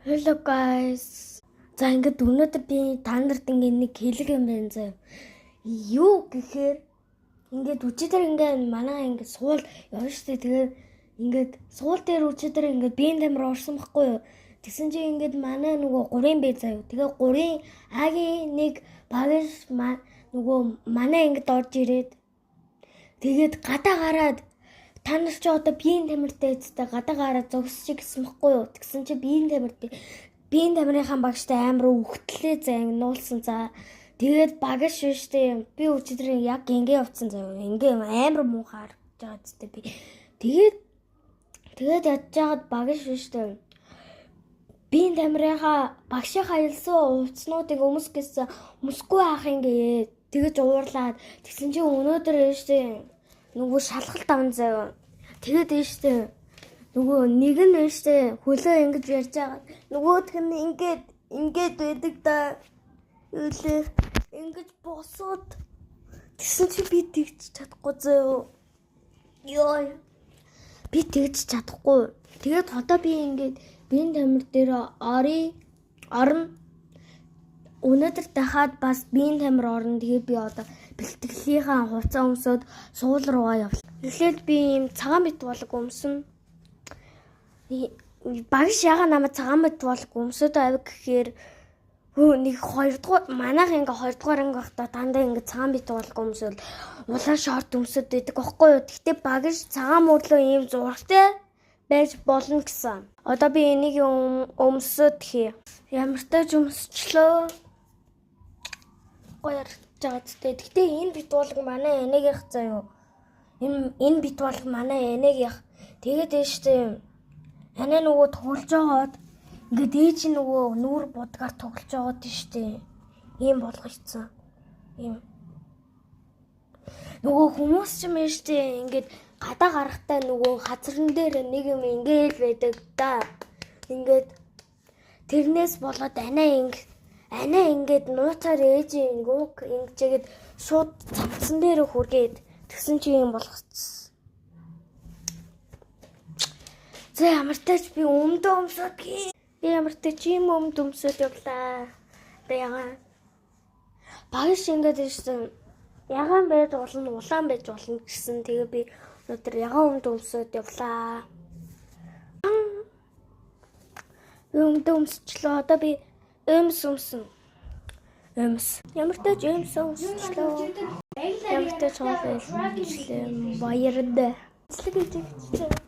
Hello guys. За ингээд өнөөдөр би та нарт ингээд нэг хэлэг юм байна заяа. Юу гэхээр ингээд өчигдөр ингээд манай ингээд суул явна штэ. Тэгээд ингээд суул дээр өчигдөр ингээд биеийн тамир орсон байхгүй юу? Тэгсэн чинь ингээд манай нөгөө 3 бай заяа. Тэгээд 3-ын агийн нэг багш нөгөө манай ингээд орж ирээд тэгээд гадаа гараад та нар ч одоо биеийн тамиртай эцтэй гадаа гараад зогсчих гэсэн мэхгүй юу? Тэгсэн чи биеийн тамирынхаа багштай амар өгтлээ заа нуулсан за. Тэгээд багш штэ би өчигдөр яг ингээ явцсан заа. Ингээ амар муухай харагдаж байгаа зү би. Тэгээд ядж жагаад багш штэ биеийн тамирынхаа багшийнхаа ялсан увцнуудыг өмсөхгүй ах ингээ тэгэж уурлаад тэгсэн чи өнөөдөр штэ нөгөө шалгалт аван заяа. Тэгээд штэ нөгөө нэг нь штэ хөлөө ингэж ярьж байгаа. Нөгөөх нь ингээд байдаг да. Ингэж босоод тэгсэн чи би тэгж чадахгүй заяа. Йой. Би тэгж чадахгүй. Тэгээд одоо би ингээд биеийн тамир дээр орно. Өнөөдөр дахиад бас биеийн тамир орно. Тэгээд би одоо бэлтгэлийнхаа хувцас өмсөд суул руугаа явлаа. Эхлээд би ийм цагаан бит болог өмсөн. Багш яга намайг цагаан бит болог өмсөд авиг гэхээр нэг 2 дугаар манайх ингээ 2 дугаар анги байхдаа дандаа ингээ цагаан бит болог өмсөөл улаан шорт өмсөд байдаг байхгүй юу. Гэхдээ багш цагаан мөрлөө ийм зурагтай байж болно гэсэн. Одоо би энийг өмсөд хий. Ямар ч тач өмсчлөө. Гоёр жаадтай. Гэхдээ энэ бит болог манай энийгийнх заяа. Энэ бит болог манай энийгийнх. Тэгээд штэ анаа нөгөө тоглож байгаад ингээд ээж нөгөө нүүр будгаар тоглож байгаад штэ. Ийм болгоцсон. Ийм. Нөгөө хүмүүс ч юм штэ ингээд гадаа гарахтаа нөгөө хазран дээр нэг юм ингээл байдаг да. Ингээд тэрнээс болоод анаа ингээд нууцаар ээж ингэжгээд шууд цамцсан дээр хүргээд тэгсэн чи юм болгоцсон. За ямартайч би өмдөө өмсөд гээ. Би ямартайч юм өмд өмсөд явлаа. Ягаан. Багш ингээд ирсэн. Ягаан байж болно, улаан байж болно гэсэн. Тэгээ би өнөөдөр ягаан өмд өмсөд явлаа. Өмд өмсчлөө. Одоо би өмсөн. Ямартайч өмсчлөө. Ямартайч хоолой баярд. Цэцлэг гэж.